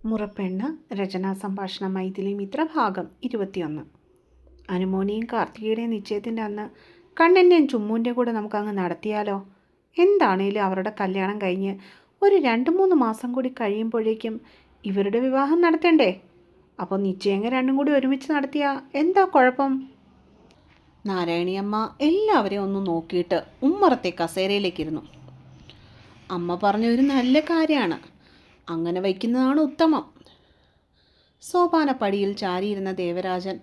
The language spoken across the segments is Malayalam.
മുറപ്പെണ്ണ് രചനാ സംഭാഷണം മൈഥിലി മിത്ര ഭാഗം 21. അനുമോനെയും കാർത്തികയുടെയും നിശ്ചയത്തിൻ്റെ അന്ന് കണ്ണൻ്റെയും ചുമ്മുവിൻ്റെ കൂടെ നമുക്കങ്ങ് നടത്തിയാലോ? എന്താണേലും അവരുടെ കല്യാണം കഴിഞ്ഞ് ഒരു 2-3 മാസം കൂടി കഴിയുമ്പോഴേക്കും ഇവരുടെ വിവാഹം നടത്തണ്ടേ? അപ്പോൾ നിശ്ചയങ്ങൾ രണ്ടും കൂടി ഒരുമിച്ച് നടത്തിയാൽ എന്താ കുഴപ്പം? നാരായണിയമ്മ എല്ലാവരെയും ഒന്ന് നോക്കിയിട്ട് ഉമ്മറത്തെ കസേരയിലേക്കിരുന്നു. അമ്മ പറഞ്ഞൊരു നല്ല കാര്യമാണ്, അങ്ങനെ വയ്ക്കുന്നതാണ് ഉത്തമം. സോപാനപ്പടിയിൽ ചാരിയിരുന്ന ദേവരാജൻ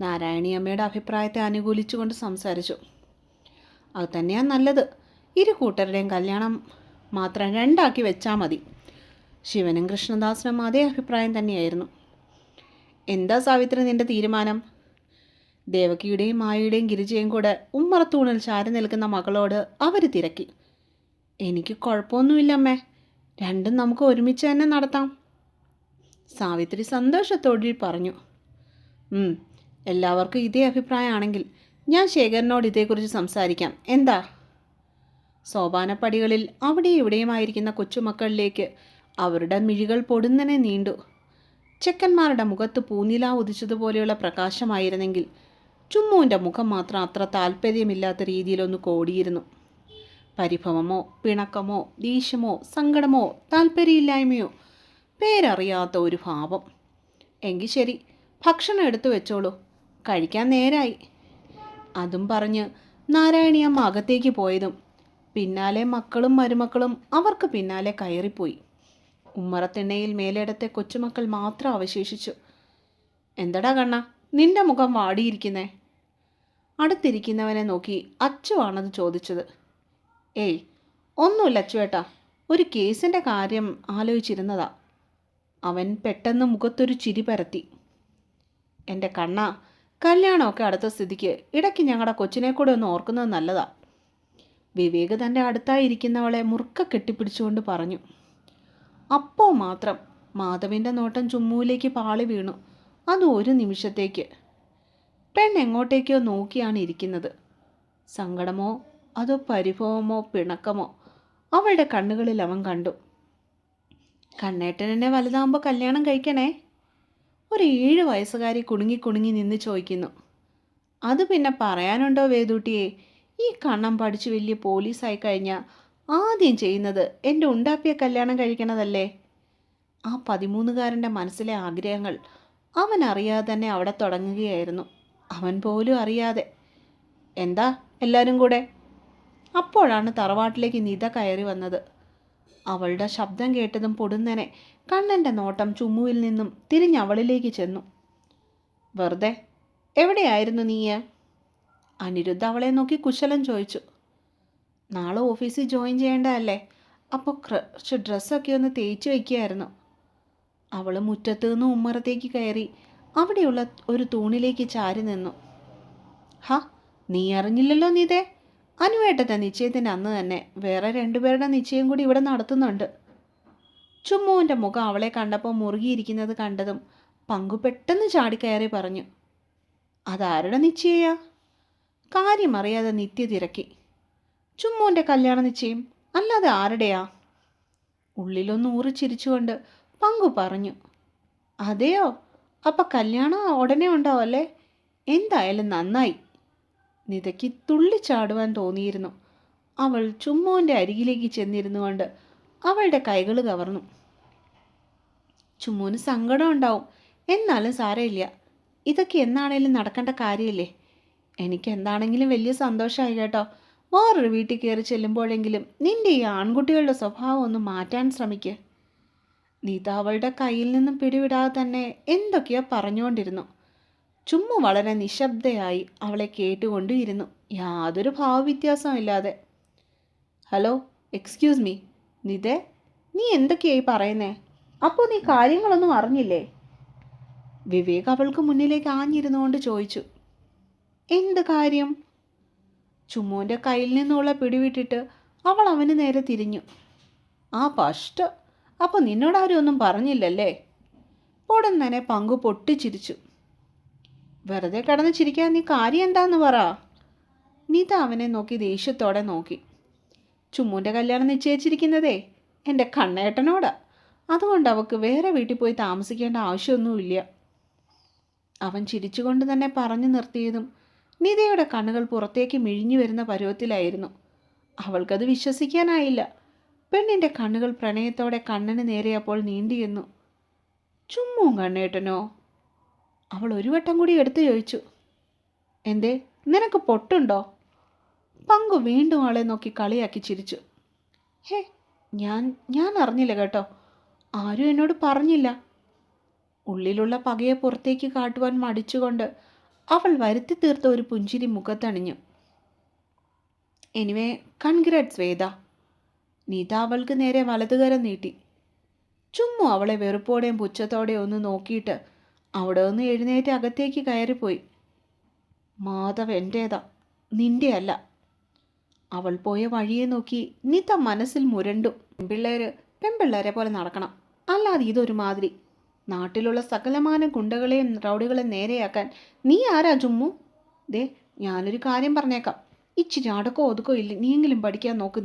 നാരായണിയമ്മയുടെ അഭിപ്രായത്തെ അനുകൂലിച്ചുകൊണ്ട് സംസാരിച്ചു. അത് തന്നെയാണ് നല്ലത്. ഇരു കൂട്ടരുടെയും കല്യാണം മാത്രം 2 ആക്കി വെച്ചാൽ മതി. ശിവനും കൃഷ്ണദാസനും അതേ അഭിപ്രായം തന്നെയായിരുന്നു. എന്താ സാവിത്രി നിന്റെ തീരുമാനം? ദേവകിയുടെയും മായയുടെയും ഗിരിജയും കൂടെ ഉമ്മറത്തൂണിൽ ചാരി നിൽക്കുന്ന മകളോട് അവർ തിരക്കി. എനിക്ക് കുഴപ്പമൊന്നുമില്ലമ്മേ, രണ്ടും നമുക്ക് ഒരുമിച്ച് തന്നെ നടത്താം. സാവിത്രി സന്തോഷത്തോടെ പറഞ്ഞു. എല്ലാവർക്കും ഇതേ അഭിപ്രായമാണെങ്കിൽ ഞാൻ ശേഖരനോട് ഇതേക്കുറിച്ച് സംസാരിക്കാം. എന്താ? സോപാനപ്പടികളിൽ അവിടെ ഇവിടെയുമായിരിക്കുന്ന കൊച്ചുമക്കളിലേക്ക് അവരുടെ മിഴികൾ പൊടുന്നനെ നീണ്ടു. ചെക്കന്മാരുടെ മുഖത്ത് പൂനില ഉദിച്ചതുപോലെയുള്ള പ്രകാശമായിരുന്നെങ്കിൽ ചുമ്മുവിൻ്റെ മുഖം മാത്രം അത്ര താല്പര്യമില്ലാത്ത രീതിയിലൊന്ന് കോടിയിരുന്നു. പരിഭവമോ പിണക്കമോ ദേഷ്യമോ സങ്കടമോ താല്പര്യമില്ലായ്മയോ പേരറിയാത്ത ഒരു ഭാവം. എങ്കിൽ ശരി, ഭക്ഷണം എടുത്തു വെച്ചോളൂ, കഴിക്കാൻ നേരായി. അതും പറഞ്ഞ് നാരായണിയമ്മ അകത്തേക്ക് പോയതും പിന്നാലെ മക്കളും മരുമക്കളും അവർക്ക് പിന്നാലെ കയറിപ്പോയി. ഉമ്മറത്തിണ്ണയിൽ മേലിടത്തെ കൊച്ചുമക്കൾ മാത്രം അവശേഷിച്ചു. എന്തടാ കണ്ണ, നിന്റെ മുഖം വാടിയിരിക്കുന്നേ? അടുത്തിരിക്കുന്നവനെ നോക്കി അച്ചുവാണത് ചോദിച്ചത്. ഏയ് ഒന്നുമില്ല അച്ചുവേട്ടാ, ഒരു കേസിൻ്റെ കാര്യം ആലോചിച്ചിരുന്നതാ. അവൻ പെട്ടെന്ന് മുഖത്തൊരു ചിരി പരത്തി. എൻ്റെ കണ്ണ, കല്യാണമൊക്കെ അടുത്ത സ്ഥിതിക്ക് ഇടയ്ക്ക് ഞങ്ങളുടെ കൊച്ചിനെ കൂടെ ഒന്ന് ഓർക്കുന്നത് നല്ലതാ. വിവേക് തൻ്റെ അടുത്തായിരിക്കുന്നവളെ മുറുക്ക കെട്ടിപ്പിടിച്ചുകൊണ്ട് പറഞ്ഞു. അപ്പോൾ മാത്രം മാധവിൻ്റെ നോട്ടം ചുമ്മുവിലേക്ക് പാളി വീണു. അത് ഒരു നിമിഷത്തേക്ക്. പെണ്ണെങ്ങോട്ടേക്കോ നോക്കിയാണ് ഇരിക്കുന്നത്. സങ്കടമോ അതോ പരിഭവമോ പിണക്കമോ അവളുടെ കണ്ണുകളിൽ അവൻ കണ്ടു. കണ്ണേട്ടനെന്നെ വലുതാകുമ്പോൾ കല്യാണം കഴിക്കണേ? ഒരു 7 വയസ്സുകാരി കുണുങ്ങി കുണുങ്ങി നിന്ന് ചോദിക്കുന്നു. അത് പിന്നെ പറയാനുണ്ടോ വേദൂട്ടിയെ? ഈ കണ്ണം പഠിച്ച് വലിയ പോലീസായി കഴിഞ്ഞാൽ ആദ്യം ചെയ്യുന്നത് എൻ്റെ ഉണ്ടാപ്പിയ കല്യാണം കഴിക്കണതല്ലേ? ആ 13കാരൻ്റെ മനസ്സിലെ ആഗ്രഹങ്ങൾ അവൻ അറിയാതെ തന്നെ അവിടെ തുടങ്ങുകയായിരുന്നു. അവൻ പോലും അറിയാതെ. എന്താ എല്ലാവരും കൂടെ? അപ്പോഴാണ് തറവാട്ടിലേക്ക് നിത കയറി വന്നത്. അവളുടെ ശബ്ദം കേട്ടതും പൊടുന്നനെ കണ്ണൻ്റെ നോട്ടം ചുമ്മുവിൽ നിന്നും തിരിഞ്ഞവളിലേക്ക് ചെന്നു. വെറുതെ എവിടെയായിരുന്നു നീ? അനിരുദ്ധ അവളെ നോക്കി കുശലം ചോദിച്ചു. നാളെ ഓഫീസിൽ ജോയിൻ ചെയ്യേണ്ടതല്ലേ, അപ്പോൾ കുറച്ച് ഡ്രസ്സൊക്കെ ഒന്ന് തേച്ച് വയ്ക്കുകയായിരുന്നു. അവൾ മുറ്റത്ത് നിന്ന് ഉമ്മറത്തേക്ക് കയറി അവിടെയുള്ള ഒരു തൂണിലേക്ക് ചാരി നിന്നു. നീ അറിഞ്ഞില്ലല്ലോ നീതേ? അനുവേട്ടത്തെ നിശ്ചയത്തിൻ്റെ അന്ന് തന്നെ വേറെ 2 പേരുടെ നിശ്ചയം കൂടി ഇവിടെ നടത്തുന്നുണ്ട്. ചുമ്മുവിൻ്റെ മുഖം അവളെ കണ്ടപ്പോൾ മുറുകിയിരിക്കുന്നത് കണ്ടതും പങ്കു പെട്ടെന്ന് ചാടിക്കയറി പറഞ്ഞു. അതാരുടെ നിശ്ചയാ? കാര്യമറിയാതെ നിത്യ തിരക്കി. ചുമ്മുവിൻ്റെ കല്യാണ നിശ്ചയം, അല്ലാതെ ആരുടെയാ? ഉള്ളിലൊന്ന് ഊറിച്ചിരിച്ചുകൊണ്ട് പങ്കു പറഞ്ഞു. അതെയോ, അപ്പം കല്യാണം ഉടനെ ഉണ്ടാവല്ലേ? എന്തായാലും നന്നായി. നിതയ്ക്ക് തുള്ളിച്ചാടുവാൻ തോന്നിയിരുന്നു. അവൾ ചുമ്മുവിൻ്റെ അരികിലേക്ക് ചെന്നിരുന്നു കൊണ്ട് അവളുടെ കൈകൾ കവർന്നു. ചുമ്മുവിന് സങ്കടം ഉണ്ടാവും, എന്നാലും സാരമില്ല. ഇതൊക്കെ എന്നാണേലും നടക്കേണ്ട കാര്യമില്ലേ? എനിക്ക് എന്താണെങ്കിലും വലിയ സന്തോഷമായി കേട്ടോ. വേറൊരു വീട്ടിൽ കയറി ചെല്ലുമ്പോഴെങ്കിലും നിൻ്റെ ഈ ആൺകുട്ടികളുടെ സ്വഭാവം ഒന്ന് മാറ്റാൻ ശ്രമിക്കുക. നിത അവളുടെ കയ്യിൽ നിന്നും പിടിവിടാതെ തന്നെ എന്തൊക്കെയോ പറഞ്ഞുകൊണ്ടിരുന്നു. ചുമ്mu വളരെ നിശബ്ദയായി അവളെ കേട്ടുകൊണ്ടിരുന്നു, യാതൊരു ഭാവവ്യത്യാസമില്ലാതെ. ഹലോ, എക്സ്ക്യൂസ് മീ, നിതേ, നീ എന്തൊക്കെയായി പറയുന്നേ? അപ്പോൾ നീ കാര്യങ്ങളൊന്നും അറിഞ്ഞില്ലേ? വിവേക് അവൾക്ക് മുന്നിലേക്ക് ആഞ്ഞിരുന്നുകൊണ്ട് ചോദിച്ചു. എന്ത് കാര്യം? ചുമ്മുവിൻ്റെ കയ്യിൽ നിന്നുള്ള പിടിവിട്ടിട്ട് അവൾ അവന് നേരെ തിരിഞ്ഞു. ആ പഷ്ട, അപ്പോൾ നിന്നോടാരും ഒന്നും പറഞ്ഞില്ലല്ലേ? ഉടനെ പങ്കു പൊട്ടിച്ചിരിച്ചു. വെറുതെ കിടന്ന് ചിരിക്കാൻ നീ കാര്യം എന്താന്ന് പറ. നിത അവനെ നോക്കി ദേഷ്യത്തോടെ നോക്കി. ചുമ്മുവിൻ്റെ കല്യാണം നിശ്ചയിച്ചിരിക്കുന്നതേ എൻ്റെ കണ്ണേട്ടനോടാ. അതുകൊണ്ട് അവൾക്ക് വേറെ വീട്ടിൽ പോയി താമസിക്കേണ്ട ആവശ്യമൊന്നുമില്ല. അവൻ ചിരിച്ചുകൊണ്ട് തന്നെ പറഞ്ഞു നിർത്തിയതും നിതയുടെ കണ്ണുകൾ പുറത്തേക്ക് മിഴിഞ്ഞു വരുന്ന പരുവത്തിലായിരുന്നു. അവൾക്കത് വിശ്വസിക്കാനായില്ല. പെണ്ണിൻ്റെ കണ്ണുകൾ പ്രണയത്തോടെ കണ്ണന് നേരെ അപ്പോൾ നീണ്ടിയെന്നു. ചുമ്മും കണ്ണേട്ടനോ? അവൾ ഒരു വട്ടം കൂടി എടുത്തു ചോദിച്ചു. എന്തേ, നിനക്ക് പൊട്ടുണ്ടോ? പങ്കു വീണ്ടും ആളെ നോക്കി കളിയാക്കി ചിരിച്ചു. ഹേ, ഞാൻ അറിഞ്ഞില്ല കേട്ടോ, ആരും എന്നോട് പറഞ്ഞില്ല. ഉള്ളിലുള്ള പകയെ പുറത്തേക്ക് കാട്ടുവാൻ മടിച്ചുകൊണ്ട് അവൾ വരുത്തി തീർത്ത ഒരു പുഞ്ചിരി മുഖത്തണിഞ്ഞു. എനിവേ, കൺഗ്രാറ്റ്സ് വേദ. നീത അവൾക്ക് നേരെ വലതുകരം നീട്ടി. ചുമ്മാ അവളെ വെറുപ്പോടെയും പുച്ഛത്തോടെയും ഒന്ന് നോക്കിയിട്ട് അവിടെ ഒന്ന് എഴുന്നേറ്റ് അകത്തേക്ക് കയറിപ്പോയി. മാധവ് എൻ്റേതാ, നിന്റെ അല്ല. അവൾ പോയ വഴിയെ നോക്കി നീത മനസ്സിൽ മുരണ്ടു. പെൺപിള്ളേരെ പോലെ നടക്കണം, അല്ലാതെ ഇതൊരു മാതിരി. നാട്ടിലുള്ള സകലമാന ഗുണ്ടകളെയും റൗഡികളെ നേരെയാക്കാൻ നീ ആരാ ചുമ്മു? ദേ, ഞാനൊരു കാര്യം പറഞ്ഞേക്കാം, ഇച്ചിരി അടക്കോ ഒതുക്കോ ഇല്ല, നീയെങ്കിലും പഠിക്കാൻ നോക്ക്.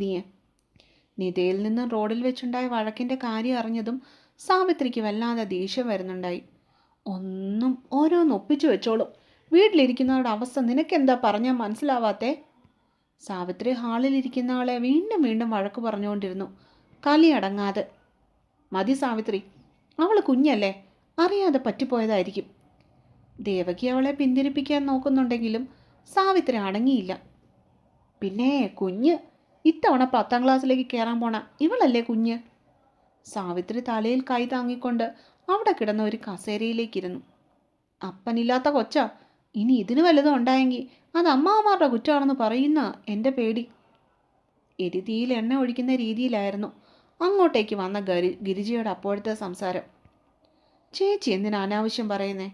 നിതയിൽ നിന്ന് റോഡിൽ വെച്ചുണ്ടായ വഴക്കിൻ്റെ കാര്യം അറിഞ്ഞതും സാവിത്രിക്ക് വല്ലാതെ ദേഷ്യം വരുന്നുണ്ടായി. ഒന്നും ഓരോന്ന് ഒപ്പിച്ചു വെച്ചോളും. വീട്ടിലിരിക്കുന്നവരുടെ അവസ്ഥ നിനക്കെന്താ പറഞ്ഞാൽ മനസ്സിലാവാത്തേ? സാവിത്രി ഹാളിലിരിക്കുന്ന ആളെ വീണ്ടും വീണ്ടും വഴക്ക് പറഞ്ഞുകൊണ്ടിരുന്നു, കലി അടങ്ങാതെ. മതി സാവിത്രി, അവൾ കുഞ്ഞല്ലേ, അറിയാതെ പറ്റിപ്പോയതായിരിക്കും. ദേവകി അവളെ പിന്തിരിപ്പിക്കാൻ നോക്കുന്നുണ്ടെങ്കിലും സാവിത്രി അടങ്ങിയില്ല. പിന്നെ കുഞ്ഞ്, ഇത്തവണ 10ാം ക്ലാസ്സിലേക്ക് കയറാൻ പോണ ഇവളല്ലേ കുഞ്ഞ്? സാവിത്രി തലയിൽ കൈ താങ്ങിക്കൊണ്ട് അവിടെ കിടന്ന ഒരു കസേരയിലേക്കിരുന്നു. അപ്പനില്ലാത്ത കൊച്ച, ഇനി ഇതിന് വല്ലതും ഉണ്ടായെങ്കിൽ അത് അമ്മാവന്മാരുടെ കുറ്റമാണെന്ന് പറയുന്ന എൻ്റെ പേടി. എരുതിയിൽ എണ്ണ ഒഴിക്കുന്ന രീതിയിലായിരുന്നു അങ്ങോട്ടേക്ക് വന്ന ഗിരിജയുടെ അപ്പോഴത്തെ സംസാരം. ചേച്ചി എന്തിനാ അനാവശ്യം പറയുന്നേ?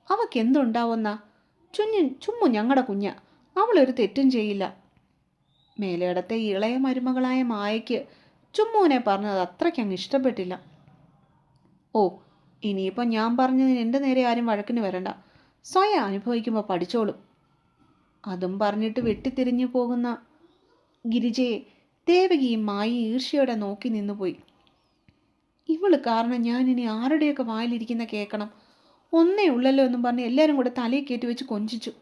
അവൾക്ക് എന്തുണ്ടാവുന്ന? ചുമ്മു ഞങ്ങളുടെ കുഞ്ഞ, അവളൊരു തെറ്റും ചെയ്യില്ല. മേലേടത്തെ ഇളയ മരുമകളായ മായയ്ക്ക് ചുമ്മുവിനെ പറഞ്ഞത് അത്രയ്ക്കങ്ങ് ഇഷ്ടപ്പെട്ടില്ല. ഓ, ഇനിയിപ്പോൾ ഞാൻ പറഞ്ഞതിന് എൻ്റെ നേരെ ആരും വഴക്കിന് വരണ്ട, സ്വയം അനുഭവിക്കുമ്പോൾ പഠിച്ചോളും. അതും പറഞ്ഞിട്ട് വെട്ടിത്തിരിഞ്ഞു പോകുന്ന ഗിരിജയെ ദേവകിയും മായി ഈർഷ്യയോടെ നോക്കി നിന്നുപോയി. ഇവള് കാരണം ഞാൻ ഇനി ആരുടെയൊക്കെ വായിലിരിക്കുന്ന കേൾക്കണം. ഒന്നേ ഉള്ളല്ലോ എന്നും പറഞ്ഞ് എല്ലാവരും കൂടെ തലയിൽ കയറ്റി വെച്ച് കൊഞ്ചിച്ചു.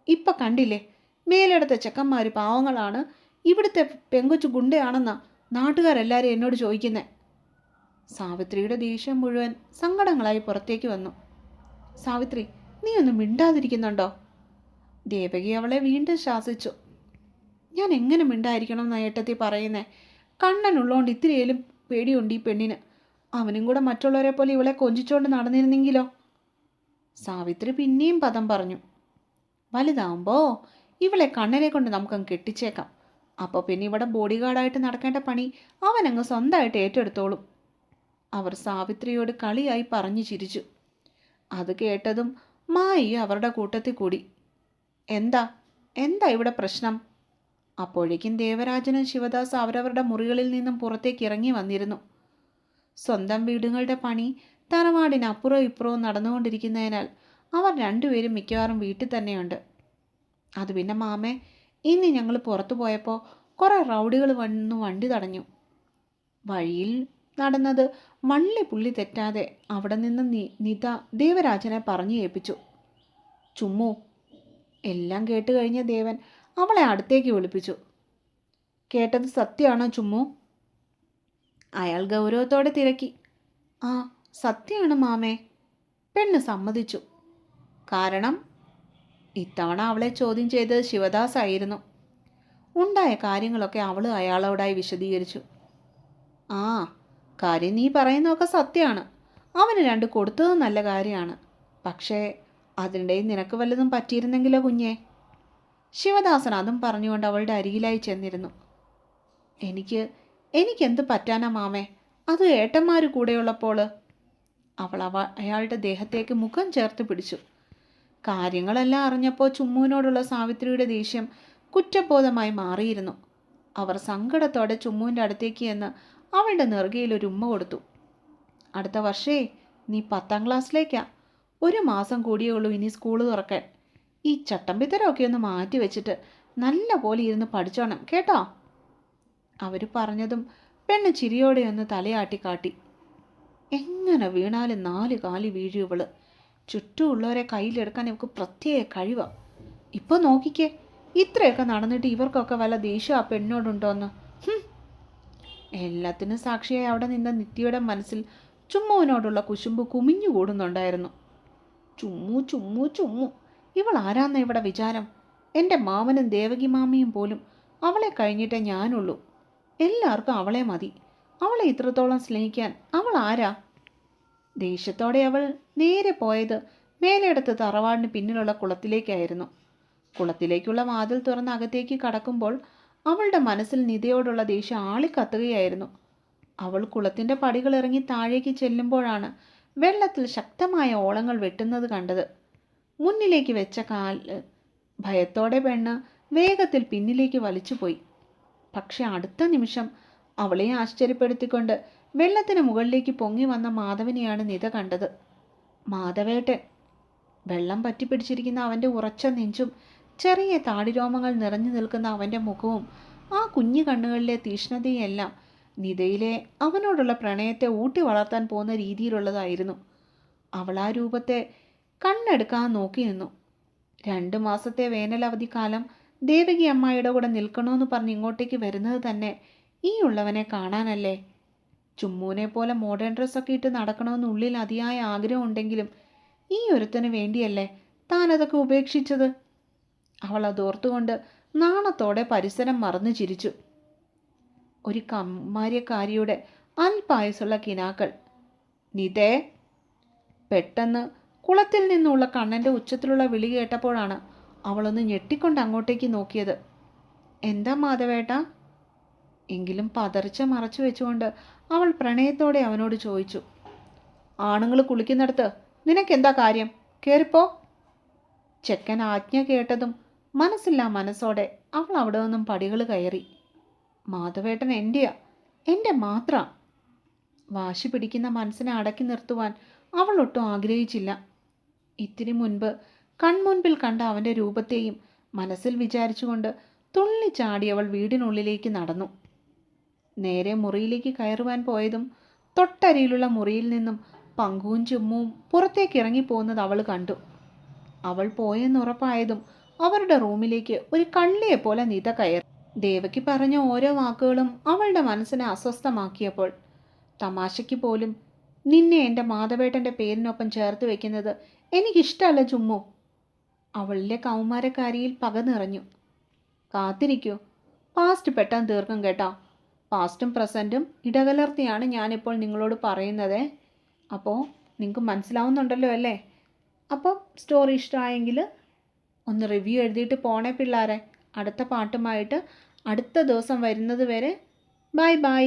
ഇപ്പം കണ്ടില്ലേ, മേലെടുത്ത ചെക്കന്മാർ പാവങ്ങളാണ്, ഇവിടുത്തെ പെങ്കൊച്ചു ഗുണ്ടയാണെന്നാ നാട്ടുകാരെല്ലാവരും എന്നോട് ചോദിക്കുന്നേ. സാവിത്രിയുടെ ദേഷ്യം മുഴുവൻ സങ്കടങ്ങളായി പുറത്തേക്ക് വന്നു. സാവിത്രി, നീ ഒന്നും മിണ്ടാതിരിക്കുന്നുണ്ടോ? ദേവകി അവളെ വീണ്ടും ശാസിച്ചു. ഞാൻ എങ്ങനെ മിണ്ടായിരിക്കണം എന്നാ ഏട്ടത്തി പറയുന്നേ? കണ്ണനുള്ളതുകൊണ്ട് ഇത്തിരിയേലും പേടിയുണ്ട് ഈ പെണ്ണിന്. അവനും കൂടെ മറ്റുള്ളവരെ പോലെ ഇവളെ കൊഞ്ചിച്ചുകൊണ്ട് നടന്നിരുന്നെങ്കിലോ? സാവിത്രി പിന്നെയും പദം പറഞ്ഞു. വലുതാവുമ്പോൾ ഇവളെ കണ്ണനെ കൊണ്ട് നമുക്കങ്ങ് കെട്ടിച്ചേക്കാം. അപ്പോൾ പിന്നെ ഇവിടെ ബോഡി ഗാർഡായിട്ട് നടക്കേണ്ട പണി അവനങ്ങ് സ്വന്തമായിട്ട് ഏറ്റെടുത്തോളും. അവർ സാവിത്രിയോട് കളിയായി പറഞ്ഞു ചിരിച്ചു. അത് കേട്ടതും മായി അവരുടെ കൂട്ടത്തിൽ കൂടി. എന്താ ഇവിടെ പ്രശ്നം? അപ്പോഴേക്കും ദേവരാജനും ശിവദാസ് അവരവരുടെ മുറികളിൽ നിന്നും പുറത്തേക്ക് ഇറങ്ങി വന്നിരുന്നു. സ്വന്തം വീടുകളുടെ പണി തറവാടിനപ്പുറവും ഇപ്പുറവും നടന്നുകൊണ്ടിരിക്കുന്നതിനാൽ അവർ രണ്ടുപേരും മിക്കവാറും വീട്ടിൽ തന്നെയുണ്ട്. അത് പിന്നെ മാമേ, ഇന്ന് ഞങ്ങൾ പുറത്തു പോയപ്പോൾ കുറേ റൗഡികൾ വന്നു വണ്ടി തടഞ്ഞു. വഴിയിൽ നടന്നത് വള്ളി പുള്ളി തെറ്റാതെ അവിടെ നിന്ന് നിത ദേവരാജനെ പറഞ്ഞു ഏൽപ്പിച്ചു. ചുമ്മു. എല്ലാം കേട്ട് കഴിഞ്ഞ ദേവൻ അവളെ അടുത്തേക്ക് വിളിപ്പിച്ചു. കേട്ടത് സത്യമാണോ ചുമ്മു? അയാൾ ഗൗരവത്തോടെ തിരക്കി. ആ, സത്യമാണ് മാമേ. പെണ്ണ് സമ്മതിച്ചു. കാരണം? ഇത്തവണ അവളെ ചോദ്യം ചെയ്തത് ശിവദാസ് ആയിരുന്നു. ഉണ്ടായ കാര്യങ്ങളൊക്കെ അവൾ അയാളോടായി വിശദീകരിച്ചു. ആ, കാര്യം നീ പറയുന്നതൊക്കെ സത്യമാണ്. അവന് 2 കൊടുത്തത് നല്ല കാര്യമാണ്. പക്ഷേ അതിനിടയിൽ നിനക്ക് വല്ലതും പറ്റിയിരുന്നെങ്കിലോ കുഞ്ഞേ? ശിവദാസൻ അതും പറഞ്ഞുകൊണ്ട് അവളുടെ അരികിലായി ചെന്നിരുന്നു. എനിക്കെന്ത് പറ്റാനാ മാമേ, അത് ഏട്ടന്മാർ കൂടെയുള്ളപ്പോൾ. അവൾ അയാളുടെ ദേഹത്തേക്ക് മുഖം ചേർത്ത് പിടിച്ചു. കാര്യങ്ങളെല്ലാം അറിഞ്ഞപ്പോൾ ചുമ്മുവിനോടുള്ള സാവിത്രിയുടെ ദേഷ്യം കുറ്റബോധമായി മാറിയിരുന്നു. അവർ സങ്കടത്തോടെ ചുമ്മുവിൻ്റെ അടുത്തേക്ക് ചെന്ന് അവളുടെ നെറുകയിൽ ഒരു ഉമ്മ കൊടുത്തു. അടുത്ത വർഷേ നീ 10ാം ക്ലാസ്സിലേക്കാ. 1 മാസം കൂടിയേ ഉള്ളൂ ഇനി സ്കൂൾ തുറക്കാൻ. ഈ ചട്ടമ്പിത്തരമൊക്കെ ഒന്ന് മാറ്റി വെച്ചിട്ട് നല്ല പോലെ ഇരുന്ന് പഠിച്ചോണം കേട്ടോ. അവർ പറഞ്ഞതും പെണ്ണ് ചിരിയോടെ ഒന്ന് തലയാട്ടി കാട്ടി. എങ്ങനെ വീണാലും 4 കാലി വീഴും ഇവള്. ചുറ്റുമുള്ളവരെ കയ്യിലെടുക്കാൻ ഇവൾക്ക് പ്രത്യേക കഴിവാണ്. ഇപ്പോൾ നോക്കിക്കേ, ഇത്രയൊക്കെ നടന്നിട്ട് ഇവർക്കൊക്കെ വല്ല ദേഷ്യം ആ പെണ്ണോടുണ്ടോന്ന്. എല്ലാത്തിനും സാക്ഷിയായി അവിടെ നിന്ന നിത്യയുടെ മനസ്സിൽ ചുമ്മുവിനോടുള്ള കുശുമ്പ് കുമിഞ്ഞുകൂടുന്നുണ്ടായിരുന്നു. ചുമ്മു ചുമ്മു ചുമ്മു, ഇവൾ ആരാന്ന ഇവിടെ വിചാരം? എൻ്റെ മാമനും ദേവകി മാമിയും പോലും അവളെ കഴിഞ്ഞിട്ടേ ഞാനുള്ളൂ. എല്ലാവർക്കും അവളെ മതി. അവളെ ഇത്രത്തോളം സ്നേഹിക്കാൻ അവൾ ആരാ? ദേഷ്യത്തോടെ അവൾ നേരെ പോയത് മേലെടുത്ത് തറവാടിന് പിന്നിലുള്ള കുളത്തിലേക്കായിരുന്നു. കുളത്തിലേക്കുള്ള വാതിൽ തുറന്ന് അകത്തേക്ക് കടക്കുമ്പോൾ അവളുടെ മനസ്സിൽ നിധയോടുള്ള ദേഷ്യം ആളിക്കത്തുകയായിരുന്നു. അവൾ കുളത്തിൻ്റെ പടികൾ ഇറങ്ങി താഴേക്ക് ചെല്ലുമ്പോഴാണ് വെള്ളത്തിൽ ശക്തമായ ഓളങ്ങൾ വെട്ടുന്നത് കണ്ടത്. മുന്നിലേക്ക് വെച്ച കാല് ഭയത്തോടെ പെണ്ണ് വേഗത്തിൽ പിന്നിലേക്ക് വലിച്ചുപോയി. പക്ഷെ അടുത്ത നിമിഷം അവളെ ആശ്ചര്യപ്പെടുത്തിക്കൊണ്ട് വെള്ളത്തിന് മുകളിലേക്ക് പൊങ്ങി വന്ന മാധവനെയാണ് നിധ കണ്ടത്. മാധവേട്ടൻ. വെള്ളം പറ്റിപ്പിടിച്ചിരിക്കുന്ന അവൻ്റെ ഉറച്ച നെഞ്ചും ചെറിയ താടിരോമങ്ങൾ നിറഞ്ഞു നിൽക്കുന്ന അവൻ്റെ മുഖവും ആ കുഞ്ഞു കണ്ണുകളിലെ തീഷ്ണതയെല്ലാം നിധയിലെ അവനോടുള്ള പ്രണയത്തെ ഊട്ടി വളർത്താൻ പോകുന്ന രീതിയിലുള്ളതായിരുന്നു. അവൾ ആ രൂപത്തെ കണ്ണെടുക്കാൻ നോക്കി നിന്നു. 2 മാസത്തെ വേനലവധിക്കാലം ദേവകി അമ്മായിയുടെ കൂടെ നിൽക്കണമെന്ന് പറഞ്ഞ് ഇങ്ങോട്ടേക്ക് വരുന്നത് തന്നെ ഈ ഉള്ളവനെ കാണാനല്ലേ? ചുമ്മൂനെ പോലെ മോഡേൺ ഡ്രസ്സൊക്കെ ഇട്ട് നടക്കണമെന്ന് ഉള്ളിൽ അതിയായ ആഗ്രഹം ഉണ്ടെങ്കിലും ഈ ഒരുത്തന് വേണ്ടിയല്ലേ താനതൊക്കെ ഉപേക്ഷിച്ചത്? അവൾ അതോർത്തുകൊണ്ട് നാണത്തോടെ പരിസരം മറന്നു ചിരിച്ചു. ഒരു കമ്മാര്യക്കാരിയുടെ അൽപായസുള്ള കിനാക്കൾ. നിതേ. പെട്ടെന്ന് കുളത്തിൽ നിന്നുള്ള കണ്ണൻ്റെ ഉച്ചത്തിലുള്ള വിളി കേട്ടപ്പോഴാണ് അവളൊന്ന് ഞെട്ടിക്കൊണ്ട് അങ്ങോട്ടേക്ക് നോക്കിയത്. എന്താ മാധവേട്ട? എങ്കിലും പതറിച്ച മറച്ചു വെച്ചുകൊണ്ട് അവൾ പ്രണയത്തോടെ അവനോട് ചോദിച്ചു. ആണുങ്ങൾ കുളിക്കുന്നിടത്ത് നിനക്കെന്താ കാര്യം? കയറിപ്പോ. ചെക്കൻ ആജ്ഞ കേട്ടതും മനസ്സില്ലാ മനസ്സോടെ അവൾ അവിടെ നിന്നും പടികൾ കയറി. മാധവേട്ടൻ എൻ്റെയാ, എൻ്റെ മാത്രം. വാശി പിടിക്കുന്ന മനസ്സിനെ അടക്കി നിർത്തുവാൻ അവൾ ഒട്ടും ആഗ്രഹിച്ചില്ല. ഇത്തിരി മുൻപ് കൺമുൻപിൽ കണ്ട അവൻ്റെ രൂപത്തെയും മനസ്സിൽ വിചാരിച്ചുകൊണ്ട് തുള്ളിച്ചാടി അവൾ വീടിനുള്ളിലേക്ക് നടന്നു. നേരെ മുറിയിലേക്ക് കയറുവാൻ പോയതും തൊട്ടരിയിലുള്ള മുറിയിൽ നിന്നും പങ്കുവും ചുമ്മുവും പുറത്തേക്ക് ഇറങ്ങിപ്പോകുന്നത് അവൾ കണ്ടു. അവൾ പോയെന്നുറപ്പായതും അവരുടെ റൂമിലേക്ക് ഒരു കള്ളിയെപ്പോലെ നിധ കയറി. ദേവയ്ക്ക് പറഞ്ഞ ഓരോ വാക്കുകളും അവളുടെ മനസ്സിനെ അസ്വസ്ഥമാക്കിയപ്പോൾ തമാശയ്ക്ക് പോലും നിന്നെ എൻ്റെ മാധവേട്ടൻ്റെ പേരിനൊപ്പം ചേർത്ത് വയ്ക്കുന്നത് എനിക്കിഷ്ടമല്ല ചുമ്മു. അവളിലെ കൗമാരക്കാരിയിൽ പക നിറഞ്ഞു. കാത്തിരിക്കൂ, പാസ്റ്റ് പെട്ടെന്ന് തീർക്കും കേട്ടോ. പാസ്റ്റും പ്രസൻറ്റും ഇടകലർത്തിയാണ് ഞാനിപ്പോൾ നിങ്ങളോട് പറയുന്നത്. അപ്പോൾ നിങ്ങൾക്ക് മനസ്സിലാവുന്നുണ്ടല്ലോ അല്ലേ? അപ്പോൾ സ്റ്റോറി ഇഷ്ടമായെങ്കിൽ ഒന്ന് റിവ്യൂ എഴുതിയിട്ട് പോണേ പിള്ളേരെ. അടുത്ത പാട്ടുമായിട്ട് അടുത്ത ദിവസം വരുന്നത് വരെ ബൈ ബൈ.